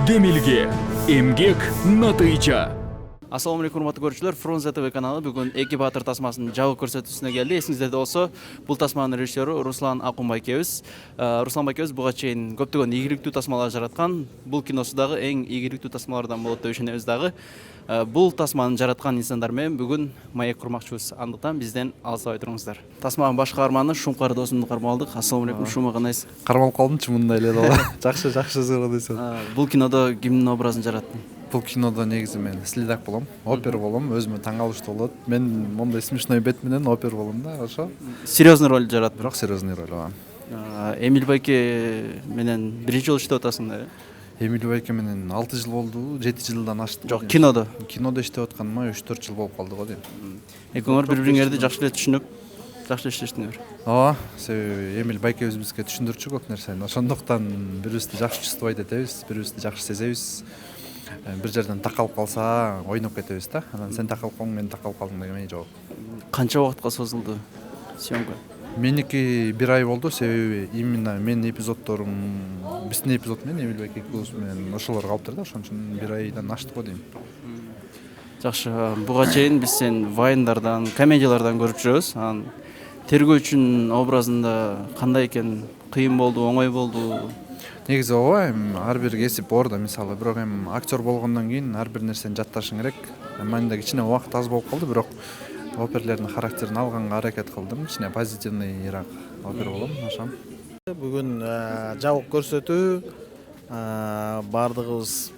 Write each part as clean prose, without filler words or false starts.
Демилге эмгек натыйжа. Ассаламу алейкум, урматтуу көрүүчүлөр. Фрунзе ТВ каналы бүгүн Эки Баатыр тасмасынын жабык көрсөтүүсүнө келди. Эсиңиздерде болсо, бул тасманын режиссеру Руслан Акун байкебиз. Руслан байкебиз буга чейин көптөгөн ийгиликтүү тасмалар жараткан. Бул киносу дагы эң ийгиликтүү тасмалардан болот деп ишенебиз дагы. Бул тасманы жараткан инсандар менен бүгүн маек курмакчыбыз. Андыктан бизден алыстабай туруңуздар. Тасманын баш каарманы Шумкар досумду кармап алдык. Ассаламу алейкум, Шума, кандайсыз? Кармалып калдымчы мындай эле дагы. Жакшы кыргызсын. Бул кинодо кимдин образын жараттың? Бул кинодо негизи мен следак болом, опер болом, өзүмө таң калыштуу болот. Мен мондай смешной бет менен опер болом да, ошо. Серьезный роль жараттың? Бирок серьезный роль ооба. Эмил байке менен биринчи жолу иштеп атасың да? Эмил байке менен 6 жыл болду, 7 жылдан ашты. Жок, кинодо. Кинодо иштеп атканыма 3-4 жыл болуп калды го дейм. Экөөңөр бири-бириңерди жакшы эле түшүнүп, жакшы иштештиңер. Ооба, себеби Эмил байкебиз бизге түшүндүрчү көп нерсени. Ошондуктан бирибизди жакшы чувствовать этебиз, бирибизди жакшы сезебиз. Бир жерден такалып калса ойноп кетебиз да. Анан сен такалып калдың, мен такалып калдым деген жооп. Канча убакытка созулду съемка? Меники 1 ай болду, себеби именно менин эпизоддорум, биздин эпизод менен Эмил байке экөөбүз менен ошолор калыптыр да, ошон үчүн 1 айдан ашты го дейм. Жакшы, буга чейин биз сен вайндардан, комедиялардан көрүп жүрөбүз. Анан тергөөчүнүн образында кандай экен? Кыйын болду, оңой болду? Негизи ооба, ар бир кесип ордо, мисалы, бирок актер болгондон кийин ар бир нерсени жатташың керек. Менде кичине убакыт аз болуп калды, бирок оперлердин характерин алганга аракет кылдым. Кичине позитивныйраак опер болом, ошо. Бүгүн жабык көрсөтүү, баардыгыбыз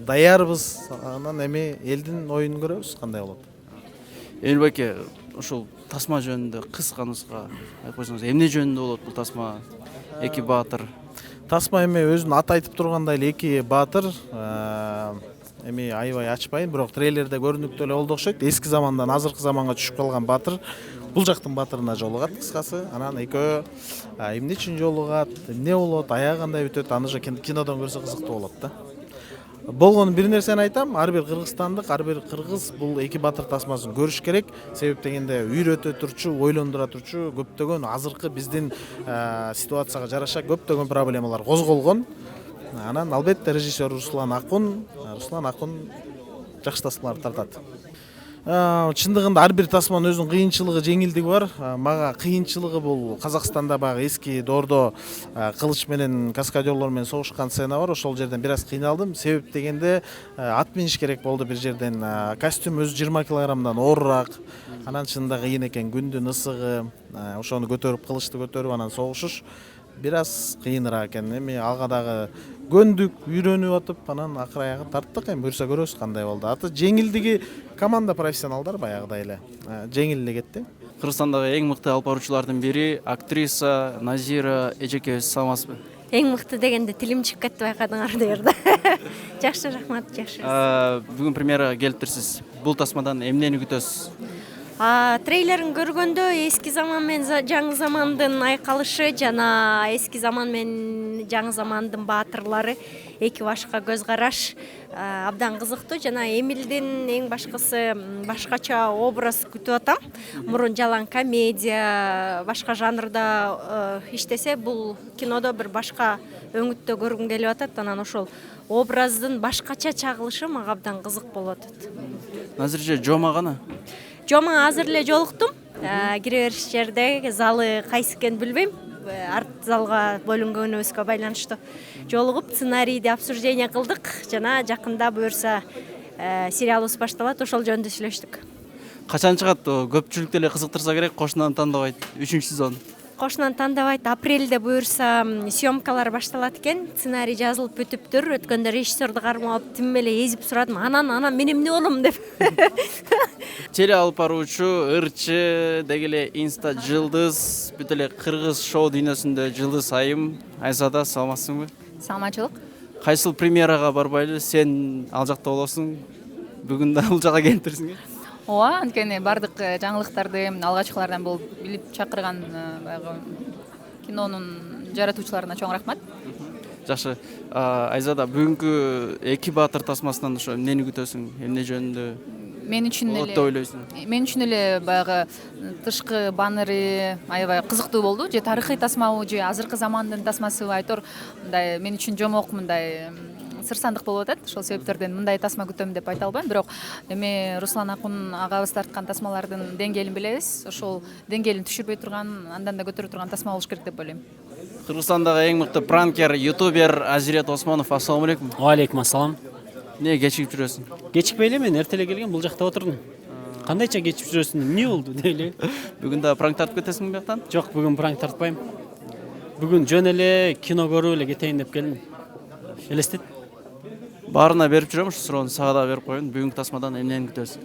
даярбыз. Анан эми элдин оюнун көрөбүз, кандай болот. Эмил байке, ушул тасма жөнүндө кыска нуска айтып койсоңуз, эмне жөнүндө болот бул тасма? Эки Баатыр. Тасма эми өзүнүн аты айтып тургандай эле Эки Баатыр. Эми аябай ачпайын, бирок трейлерде көрүнүктүү эле болду окшойт. Эски замандан азыркы заманга түшүп калган баатыр бул жактын баатырына жолугат кыскасы. Анан экөө эмне үчүн жолугат, эмне болот, аягы кандай бүтөт, аны уже кинодон көрсө кызыктуу болот да. Болгону бир нерсени айтам, ар бир кыргызстандык, ар бир кыргыз бул Эки Баатыр тасмасын көрүш керек. Себеп дегенде үйрөтө турчу, ойлондура турчу көптөгөн азыркы биздин ситуацияга жараша көптөгөн проблемалар козголгон. Анан албетте режиссер Руслан Акун жакшы тасмаларды тартат. Чындыгында ар бир тасманын өзүнүн кыйынчылыгы, жеңилдиги бар. Мага кыйынчылыгы бул Казакстанда багы эски доордо кылыч менен каскадерлор менен согушкан сцена бар. Ошол жерден бир аз кыйналдым. Себеп дегенде ат миниш керек болду бир жерден. Костюм өзү 20 килограммдан оорураак. Анан чынында кыйын экен, күндүн ысыгы, ошону көтөрүп, кылычты көтөрүп анан согушуш бир аз кыйыныраак экен. Эми алга дагы көндүк, үйрөнүп атып, анан акыр аягы тарттык. Эми буюрса көрөбүз кандай болду. Аты жеңилдиги, команда профессионалдар баягыдай эле жеңил эле кетти. Кыргызстандагы эң мыкты алып баруучулардын бири актриса Назира эжекебиз, саламатсызбы? Эң мыкты дегенде тилим чыгып кетти, байкадыңар дээрде. Жакшы, рахмат, жакшы. Бүгүн премьерага келиптирсиз. Бул тасмадан эмнени күтөсүз? Трейлерин көргөндө эски заман менен жаңы замандын айкалышы жана эски заман менен жаңы замандын баатырлары эки башка көз караш абдан кызыктуу. Жана Эмилдин эң башкысы башкача образ күтүп атам. Мурун жалаң комедия, башка жанрда иштесе, бул кинодо бир башка өңүттө көргүм келип атат. Анан ошол образдын башкача чагылышы мага абдан кызык болуп атат. Азырча жома гана? Жома азыр эле жолуктум. Кире бериш жерде залы кайсы экенин билбейм. Арт залга бөлүнгөнүбүзгө байланыштуу жолугуп сценарийди обсуждение кылдык. Жана жакында буюрса сериалыбыз башталат, ошол жөнүндө сүйлөштүк. Качан чыгат? Көпчүлүктү эле кызыктырса керек, кошунан тандабайт. 3-сезон. Кошунан тандабайт. Апрелде буюрса съемкалар башталат экен. Сценарий жазылып бүтүптүр. Өткөндө режиссерди кармап, тим эле эзип сурадым. Анан мен эмне болом деп. Теле алып баруучу, ырчы, деги эле инста жылдыз, бүт эле кыргыз шоу дүйнөсүндө жылдыз айым. Айзада, саламатсыңбы? Саламатчылык. Кайсыл премьерага барбайлы? Сен ал жакта болосуң. Бүгүн да бул жака келиптирсиң. Ооба, анткени бардык жаңылыктарды алгачкылардан болуп билип чакырган баягы кинонун жаратуучуларына чоң рахмат. Жакшы. Айзада, бүгүнкү Эки Баатыр тасмасынан ошо эмнени күтөсүң? Эмне жөнүндө? Мен үчүн эле баягы тышкы баннери аябай кызыктуу болду. Же тарыхый тасмабы, же азыркы замандын тасмасыбы, айтор мындай мен үчүн жомок, мындай сырсандык болуп атат. Ошол себептерден мындай тасма күтөм деп айта албайм, бирок эми Руслан Акун агабыз тарткан тасмалардын деңгээлин билебиз. Ошол деңгээлин түшүрбөй турган, андан да көтөрө турган тасма болуш керек деп ойлойм. Кыргызстандагы эң мыкты пранкер, ютубер Азирет Осмонов, ассалому алейкум. Алейкум ассалам. Не кечигип жүрөсүң? Кечикпей эле, мен эртеле келгем, бул жакта отурдум. Кандайча кечип жүрөсүң? Эмне болду дейли? Бүгүн да пранк тартып кетесиңби бияктан? Жок, бүгүн пранк тартпайм. Бүгүн жөн эле кино көрүп эле кетейин деп келдим. Элестет. Баарына берип жүрөм, ушу суроону сага да берип коеюн. Бүгүнкү тасмадан эмнени күтөсүң?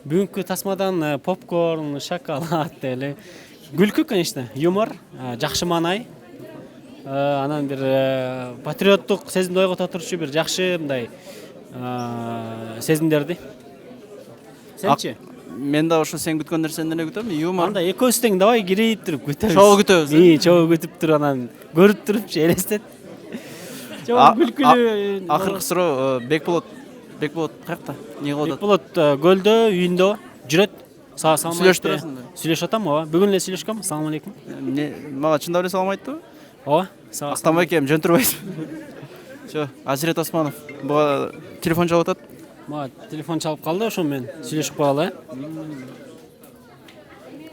Бүгүнкү тасмадан попкорн, шоколад эле. Күлкү, конечно, юмор, жакшы маанай. Анан бир патриоттук сезимди ойгото турчу бир жакшы мындай сезимдерди. Сенчи? Мен да ошо сен күткөн нерсени эле күтөм. Юмор. Анда экөөбүз тең давай кирип туруп күтөбүз. Чогуу күтөбүз. Чогуу күтүп туруп анан көрүп турупчу элестет. Чогуу күлкүлүү. Акыркы суроо Бекболот каякта? Эмне кылып атат? Бекболот көлдө, үйүндө жүрөт. Сүйлөшүп турасыңбы? Сүйлөшүп атам, ооба. Бүгүн эле сүйлөшкөм. Ассалам алейкум. Мага чындап эле салам айтты? Ооба. Актанбай экен, жөн турбайсың. Жо, Азирет Осмонов. Буга телефон чалып атат. Мага телефон чалып калды, ошо менен сүйлөшүп калалы.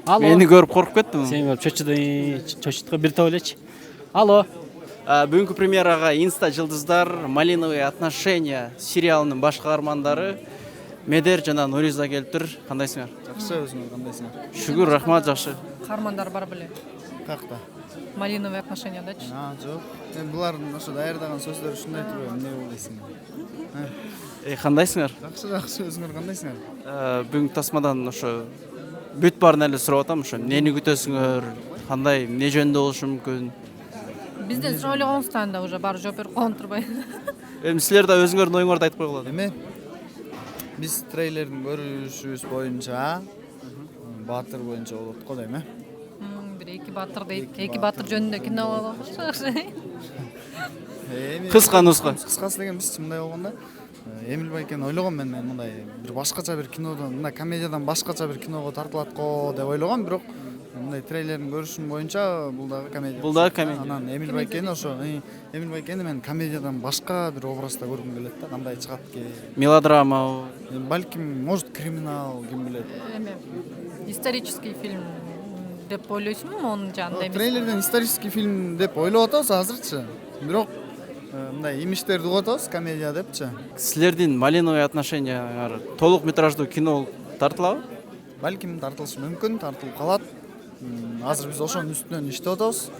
Алло. Мени көрүп коркуп кеттим. Сен көрүп чочутко бир топ элечи. Алло. Бүгүнкү премьерага Инста жылдыздар Малиновые отношения сериалынын баш каармандары Медер жана Нуриза келиптир. Кандайсыңар? Жакшы, өзүңөр кандайсыңар? Шүгүр, рахмат, жакшы. Каармандар бар беле? Какта? Малиновые отношениядачы. Жок. Мен булардын ошо даярдаган сөздөрү ушундай турбайбы, эмне ойлойсуң? Кандайсыңар? Жакшы, өзүңөр кандайсыңар? Бүгүнкү тасмадан ошо бүт баарын эле сурап атам, ошо эмнени күтөсүңөр? Кандай, эмне жөнүндө болушу мүмкүн? Бизден сурап элегоңуздан да уже баары жооп берип койгон турбайбы? Эми силер да өзүңөрдүн оюңарды айтып койгула. Эми биз трейлердин көрүшүбүз боюнча Баатыр боюнча болот го дейм, Бир эки баатыр дейт. Эки баатыр жөнүндө кино болсо. Кыска нуска. Кыскасы деген бизчи мындай болгондо Эмил Байкен ойлогом мен мындай бир башкача бир кинодон, мындай комедиядан башкача бир киного тартылат го деп ойлогом, бирок мындай трейлердин көрүшүм боюнча бул дагы комедия. Бул дагы комедия. Анан Эмил Байкени ошо Эмил Байкени мен комедиядан башка бир образда көргүм келет да, кандай чыгат Мелодрама. Балким, может, криминал, ким билет. Эме исторический фильм деп ойлойсуңбу монун жанында эмес? Трейлерден исторический фильм деп ойлоп атабыз азырчы. Бирок мындай имидждерди угуп атабыз, комедия депчи. Силердин Малиновые отношения толук метраждуу кино тартылабы? Балким тартылышы мүмкүн, тартылып калат. Азыр биз ошонун үстүнөн иштеп атабыз.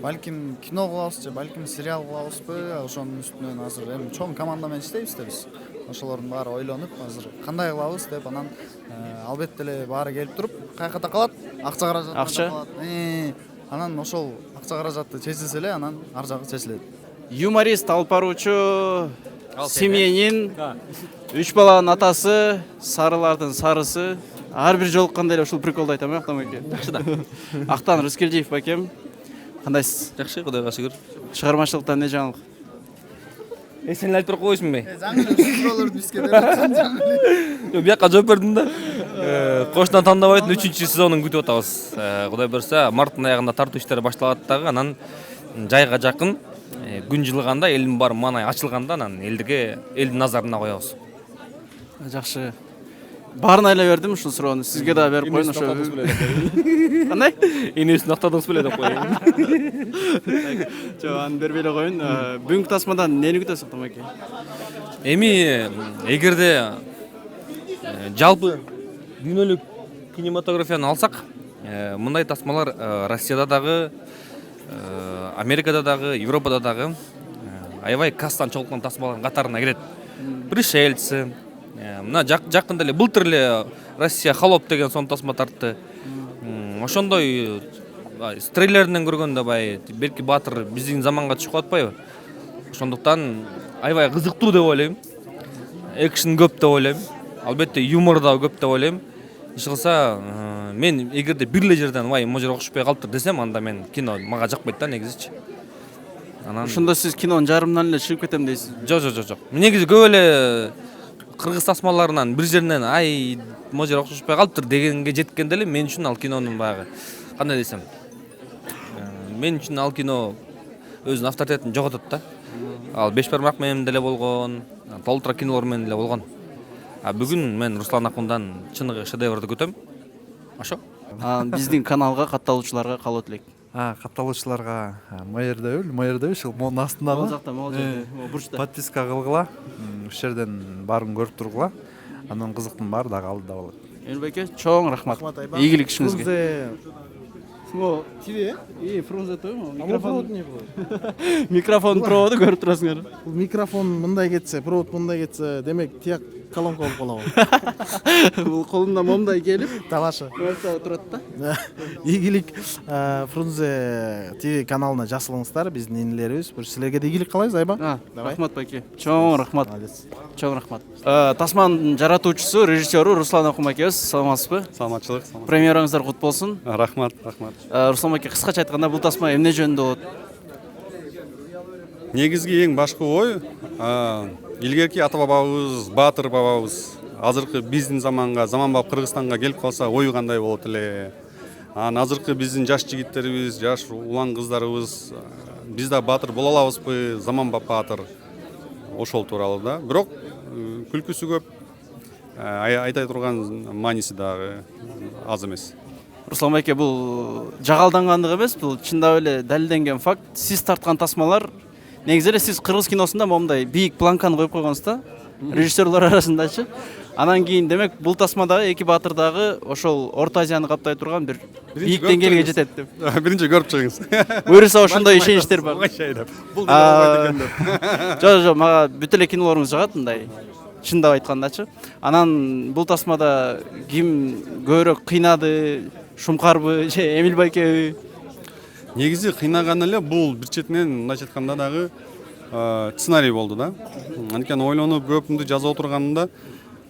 Балким кино кылабыз же, балким сериал кылабызбы, ошонун үстүнөн азыр эми чоң команда менен иштейбиз да биз. Ошолордун баары ойлонуп, азыр кандай кылабыз деп анан албетте эле баары келип туруп, каяка такалат? Акча каражаты Акча? Анан ошол акча каражаты чечилсе эле, анан ар жагы чечилет. Юморист, алып баруучу, семьянин, 3 баланын атасы, сарылардын сарысы. Ар бир жолукканда эле ушул приколду айтам, Актан байке. Жакшы да. Актан Рыскелдиев байкем. Кандайсыз? Жакшы, Кудайга шүгүр. Чыгармачылыкта эмне жаңылык? Сен эле айтып койсуңбу? Жаңы суроолорду бизге берет. Бияка жооп бердим да. Кошунан тандабайдын 3-сезонун күтүп атабыз. Кудай берсе, марттын аягында тартуу иштери башталат дагы, анан жайга жакын күн жылыганда, элдин баары маанай ачылганда, анан элдин назарына коебуз. Жакшы. Баарына эле бердим ушул суроону. Сизге да берип коеюн ошо. Кандай? Энесин актадыңыз беле деп коеюн. Жок, аны бербей эле коеюн. Бүгүнкү тасмадан эмнени күтөсүң, Актан байке? Эми эгерде жалпы дүйнөлүк кинематографияны алсак, мындай тасмалар Россияда дагы, Америкада дагы, Европада дагы аябай касстан чогулткан тасмалардын катарына кирет. Пришельцы, мына жакында эле былтыр эле Россия Холоп деген сон тасма тартты. Ошондой трейлеринен көргөндө белки Баатыр биздин заманга түшүп атпайбы? Ошондуктан аябай кызыктуу деп ойлойм. Экшн көп деп ойлойм. Албетте юмор да көп деп ойлойм. Иш кылса, мен эгерде бир эле жерден можер окушпай калыптыр десем, анда мен кино мага жакпайт да негизичи. Анан Ошондо сиз кинонун жарымынан эле чыгып кетем дейсиз. Жок. Негизи көп эле кыргыз тасмаларынан бир жеринен можер окушпай калыптыр дегенге жеткенде эле мен үчүн ал кинонун баягы кандай десем, мен үчүн ал кино өзүнүн авторитетин жоготот да. ал беш бармак менен деле болгон, толтура кинолор менен деле болгон. Бүгүн мен Руслан Акундан чыныгы шедеврди күтөм. Ошо. Биздин каналга катталуучуларга каалоо тилек. Катталуучуларга майыр ушул монун астында Могул жакта, могул жерде, бурчта. подписка кылгыла, ушул жерден баарын көрүп тургула. Андан кызыктын баары дагы алдыда болот. Эмил байке, чоң рахмат. Ийгилик ишиңизге. О, тебе? Фрунзе тоймо? Микрофон проводу көрүп турасыңар. Бул микрофон мындай кетсе, провод мындай кетсе, демек тияк колонка болуп калабы. Бул колунда момдай келип, Талашы. турат да. Ийгилик Фрунзе ТВ каналына жасылыңыздар, биздин инилерибиз. Силерге да ийгилик каалайбыз, Айба. Рахмат байке. Чоң рахмат. Чоң рахмат. Тасманын жаратуучусу, режиссеру Руслан Акунбайкебиз. Саламатсызбы? Саламатчылык. Премьераңыздар кут болсун. Рахмат. Руслан байке, кыскача айтканда бул тасма эмне жөнүндө болот? Негизги эң башкы ой, илгерки ата бабабыз, баатыр бабабыз азыркы биздин заманбап Кыргызстанга келип калса ою кандай болот эле. Азыркы биздин жаш жигиттерибиз, жаш улан кыздарыбыз биз да баатыр боло алабызбы, заманбап баатыр. Ошол тууралуу да. Бирок күлкүсү көп, айта турган мааниси дагы аз эмес. Руслан байке, бул жагалдангандык эмес, бул чындап эле далилденген факт. Сиз тарткан тасмалар негизи эле сиз кыргыз киносунда момундай бийик планканы коюп койгонсуз да, режиссерлор арасындачы. Анан кийин демек бул тасмадагы эки баатыр дагы ошол Орто Азияны каптай турган бир бийик деңгээлге жетет деп. Биринчи көрүп чыгыңыз. Буюрса ошондой ишеничтер бар. Бул болбойт экен. Жок, мага бүт эле кинолоруңуз жагат мындай. Чындап айткандачы. Анан бул тасмада ким көбүрөөк кыйнады, Шумкарбы же Эмил байкеби? Негизи кыйнаган эле бул бир четинен мындайча айтканда дагы сценарий болду да. Анткени ойлонуп көпүндү жазып отурганымда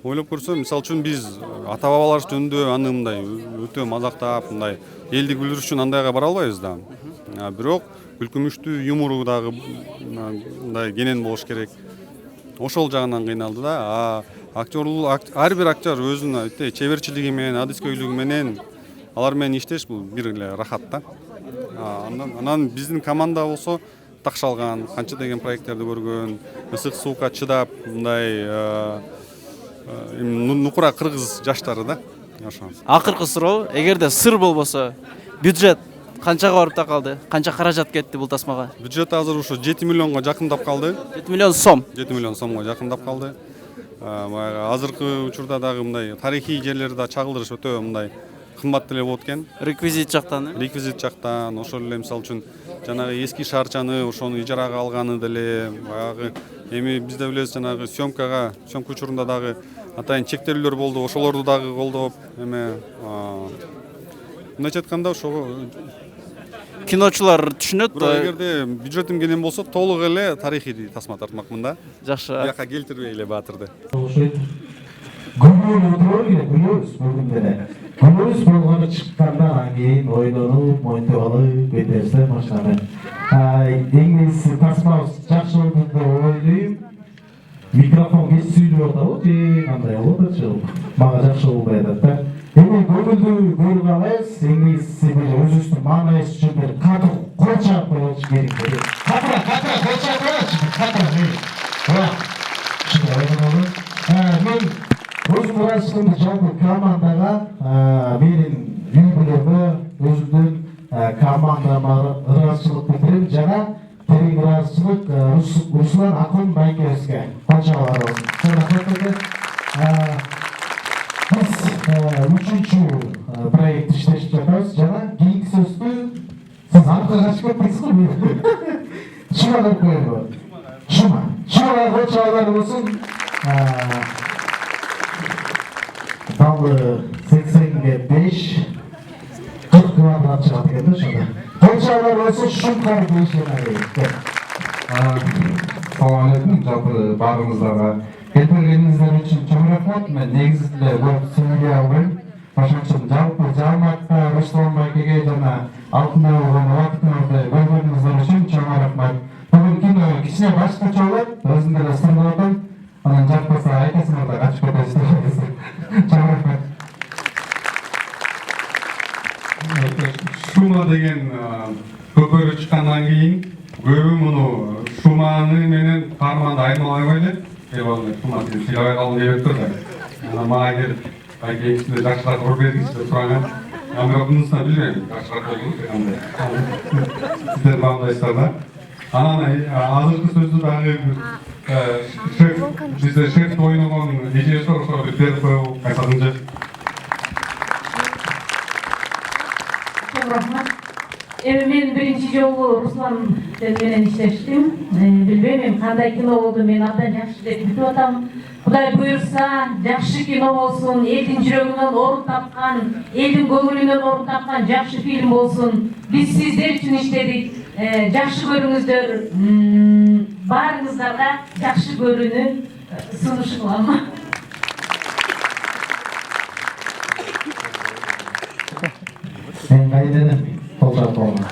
ойлоп көрсөм, мисалы үчүн биз ата бабалар жөнүндө аны мындай өтө мазактап, мындай элди күлдүрүш үчүн андайга бара албайбыз да. Бирок күлкүмүштүү юмору дагы мындай кенен болуш керек. Ошол жагынан кыйналды да. Ар бир актер өзүнүн чеберчилиги менен, адискөйлүгү менен алар менен иштеш бул бир эле рахат да. Анан биздин команда болсо такшалган, канча деген проекттерди көргөн, ысык суукка чыдап, мындай нукура кыргыз жаштары да. Ошо. Акыркы суроо, эгерде сыр болбосо, бюджет канчага барып такалды? Канча каражат кетти бул тасмага? Бюджет азыр ушу 7 миллионго жакындап калды. 7 миллион сом. 7 миллион сомго жакындап калды. Азыркы учурда дагы мындай тарыхый жерлерди да чагылдырыш өтө мындай кымбат деле болот экен. Реквизит жактан. Реквизит жактан, ошол эле мисалы үчүн жанагы эски шаарчаны ошону ижарага алганы деле, баягы эми биз да билебиз жанагы съемкага, съемка учурунда дагы атайын чектелүүлөр болду, ошолорду дагы колдоп, эме мындайча айтканда ошого киночулар түшүнөт. Эгерде бюджетим кенен болсо, толук эле тарыхый тасма тартмакмын да. Жакшы. Бияка келтирбей эле баатырды. Күнүбүз болгону чыкканда анан кийин ойлонуп, монтеп алып, кетерсе баштады. Эң тасмабыз жакшы болду деп ойлойм. Микрофон кесүүлүү атабы же кандай болот атчы? Мага жакшы болбой атат да. Эми көңүлдүү көрүп алабыз. Эңиси өзүбүздүн маанайыбыз үчүн бир кадр колчап коюш керек. Кадр колчап коюш. Мен өзүм ырайчылыгымды жалпы командага, менин үй-бүлөмө, өзүмдүн командама ырайчылык билдирем жана терең ырайчылык Руслан Акунбайкебизге канчалар болсун. Биз үчүнчү проект иштешип жатабыз жана кийинки сөздү сиз артка качып кетпейсиз го. Шума деп коелу. Шума канчалар болсун. Далы 80-ге 5, 40 квадрат чыгат экен да ошондо. Канчалар болсо Шумкар дейишет. Салам алейкум, жалпы баарыңыздарга келтиргениңиздер үчүн чоң рахмат. Мен негизи эле көп сөйлөй албайм. Ошон үчүн жалпы Жалматта Руслан байкеге жана алтындай болгон убактыңызды бөлгөнүңүздөр үчүн чоң рахмат. Бүгүн кино кичине башкача болот, өзүм деле сырдап атам. Анан жакпаса айтасыңар да качып кетесиз. Чоң рахмат. Шума деген көпөрү чыккандан кийин көбү муну Туманы менен карманды айырмалай койду. Туман сыйлабай калгым келип турду. Анан мага келип кийинчисинде жакшыраак уруп бергичи деп сураган. Бирок мунусун билбейм, жакшыраак болду кандай. Сиздер баамдайсыздар да. Анан азыркы сөздү дагы шеф бизде шеф ойногон идеясы бар, ошого бир берип коелу кайсагынча. Рахмат. Мен биринчи жолу Руслан менен иштештим. Билбейм эми кандай кино болду, мен абдан жакшы деп күтүп атам. Кудай буюрса, жакшы кино болсун, элдин жүрөгүнөн орун тапкан, элдин көңүлүнөн орун тапкан жакшы фильм болсун. Биз сиздер үчүн иштедик. Жакшы көрүңүздөр. Баарыңыздарга жакшы көрүүнү сунуш кылам. Мен кайдедим? Колдап болгон.